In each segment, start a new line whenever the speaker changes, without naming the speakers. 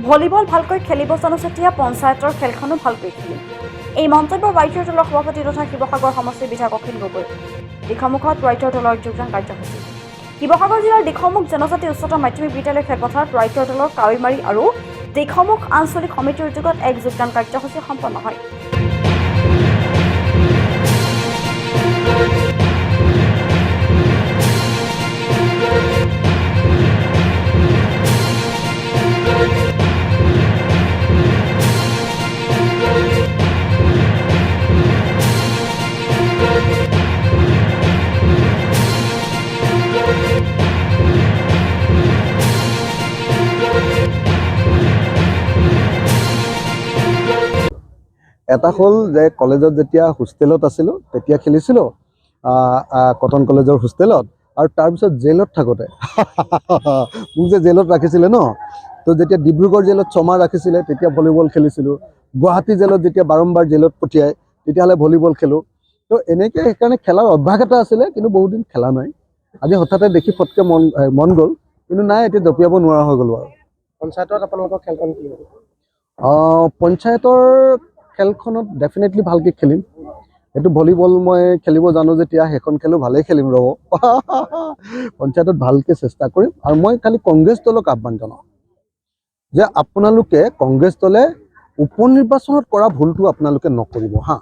Volleyball ভালকৈ খেলিব জানো যেতিয়া পঞ্চায়তৰ খেলখনো ভালকৈ খেলিম। এই মন্তব্য ৰাইজৰ দলৰ সভাপতি তথা শিৱসাগৰ সমষ্টিৰ বিধায়ক অখিল গগৈ। দিখমুখত ৰাইজৰ দলৰ যোগদান কাৰ্যসূচী। শিৱসাগৰ জিলাৰ দিখমুখ জনজাতি উচ্চতৰ মাধ্যমিক বিদ্যালয় খেলপথাৰত ৰাইজৰ দলৰ কাৱৈমাৰী আৰু দিখমুখ আঞ্চলিক সমিতিৰ উদ্যোগত এক যোগদান কাৰ্যসূচী সম্পন্ন হয়।
এটা হ'ল যে কলেজত যেতিয়া হোষ্টেলত আছিলোঁ তেতিয়া খেলিছিলোঁ কটন কলেজৰ হোষ্টেলত, আৰু তাৰপিছত জেলত থাকোঁতে মোক যে জেলত ৰাখিছিলে ন, তো যেতিয়া ডিব্ৰুগড় জেলত 6 মাহ ৰাখিছিলে তেতিয়া ভলীবল খেলিছিলোঁ। গুৱাহাটী জেলত যেতিয়া বাৰম্বাৰ জেলত পঠিয়ায় তেতিয়াহ'লে ভলীবল খেলোঁ। তো এনেকৈ সেইকাৰণে খেলাৰ অভ্যাস এটা আছিলে, কিন্তু বহুত দিন খেলা নাই। আজি হঠাতে দেখি ফটকৈ মন গ'ল, কিন্তু নাই, এতিয়া জঁপিয়াব নোৱাৰা হৈ গ'লোঁ। আৰু
পঞ্চায়তত আপোনালোকৰ খেলখন কি হ'ব?
পঞ্চায়তৰ খেলখনত ডেফিনেটলি ভালকৈ খেলিম। এইটো ভলীবল মই খেলিব জানো যেতিয়া সেইখন খেলো ভালেই খেলিম ৰ'ব। পঞ্চায়তত ভালকৈ চেষ্টা কৰিম। আৰু মই খালি কংগ্ৰেছ দলক আহ্বান জনাওঁ যে আপোনালোকে কংগ্ৰেছ দলে উপ নিৰ্বাচনত কৰা ভুলটো আপোনালোকে নকৰিব হা।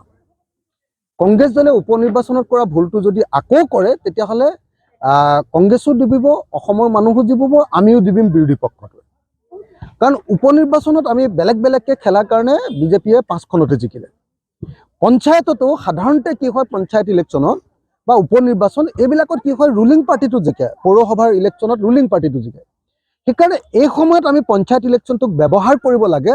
কংগ্ৰেছ দলে উপ নিৰ্বাচনত কৰা ভুলটো যদি আকৌ কৰে তেতিয়াহ'লে কংগ্ৰেছো ডিবিব, অসমৰ মানুহো জিবিব, আমিও ডিবিম বিৰোধী পক্ষটো। কাৰণ উপ নিৰ্বাচনত আমি বেলেগ বেলেগকৈ খেলাৰ কাৰণে বিজেপিয়ে 5খনতে জিকিলে। পঞ্চায়ততো সাধাৰণতে কি হয়, পঞ্চায়ত ইলেকশ্যনত বা উপ নিৰ্বাচন এইবিলাকত কি হয়, ৰুলিং পাৰ্টিটো জিকে। পৌৰসভাৰ ইলেকশ্যনত ৰুলিং পাৰ্টিটো জিকে। সেইকাৰণে এই সময়ত আমি পঞ্চায়ত ইলেকশ্যনটোক ব্যৱহাৰ কৰিব লাগে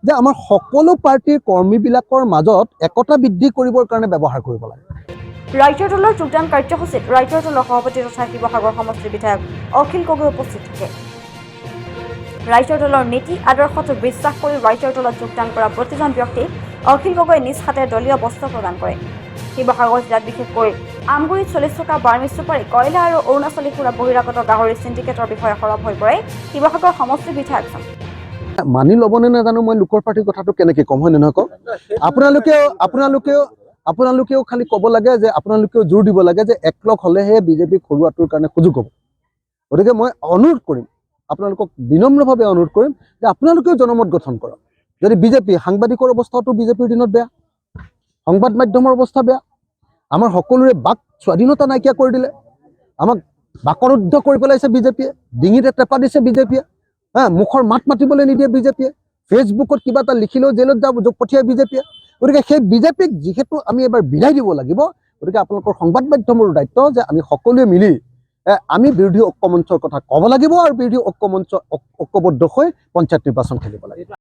যে আমাৰ সকলো পাৰ্টিৰ কৰ্মীবিলাকৰ মাজত একতা বৃদ্ধি কৰিবৰ কাৰণে ব্যৱহাৰ কৰিব লাগে।
ৰাইজৰ দলৰ যোগদান কাৰ্যসূচীত ৰাইজৰ দলৰ সভাপতি তথা শিৱসাগৰ সমষ্টিৰ বিধায়ক অখিল গগৈ উপস্থিত থাকে। ৰাইজৰ দলৰ নীতি আদৰ্শত বিশ্বাস কৰি ৰাইজৰ দলত যোগদান কৰা প্ৰতিজন ব্যক্তিক অখিল গগৈ নিজ হাতে দলীয় বস্ত্ৰ প্ৰদান কৰে। শিৱসাগৰ জিলাত বিশেষকৈ আমগুৰিত চলি থকা বাৰ্মিজ চুপাৰী, কয়লা আৰু অৰুণাচলী সুৰা বহিৰাগত গাহৰি চিণ্ডিকেটৰ বিষয়ে সৰব হৈ পৰে শিৱসাগৰ সমষ্টিৰ বিধায়কজন।
মানি ল'বনে নাজানো, মই লোকৰ পাৰ্টিৰ কথাটো কেনেকৈ ক'ম, হয় নহয় কওক? আপোনালোকেও খালি ক'ব লাগে যে আপোনালোকেও জোৰ দিব লাগে যে একলগ হ'লেহে বিজেপিক হৰুৱাটোৰ কাৰণে সুযোগ হ'ব। গতিকে মই অনুৰোধ কৰিম, আপোনালোকক বিনম্ৰভাৱে অনুৰোধ কৰিম যে আপোনালোকেও জনমত গঠন কৰক। যদি বিজেপি, সাংবাদিকৰ অৱস্থাটো বিজেপিৰ দিনত বেয়া, সংবাদ মাধ্যমৰ অৱস্থা বেয়া, আমাৰ সকলোৰে বাক স্বাধীনতা নাইকিয়া কৰি দিলে, আমাক বাকৰুদ্ধ কৰি পেলাইছে বিজেপিয়ে, ডিঙিতে টেপা দিছে বিজেপিয়ে, মুখৰ মাত মাতিবলৈ নিদিয়ে বিজেপিয়ে, ফেচবুকত কিবা এটা লিখিলেও জেলত পঠিয়াই বিজেপিয়ে। গতিকে সেই বিজেপিক যিহেতু আমি এবাৰ বিদায় দিব লাগিব, গতিকে আপোনালোকৰ সংবাদ মাধ্যমৰ দায়িত্ব যে আমি সকলোৱে মিলি আমি বিৰোধী ঐক্যমঞ্চৰ কথা ক'ব লাগিব আৰু বিৰোধী ঐক্যমঞ্চ ঐক্যবদ্ধ হৈ পঞ্চায়ত নিৰ্বাচন খেলিব লাগিব।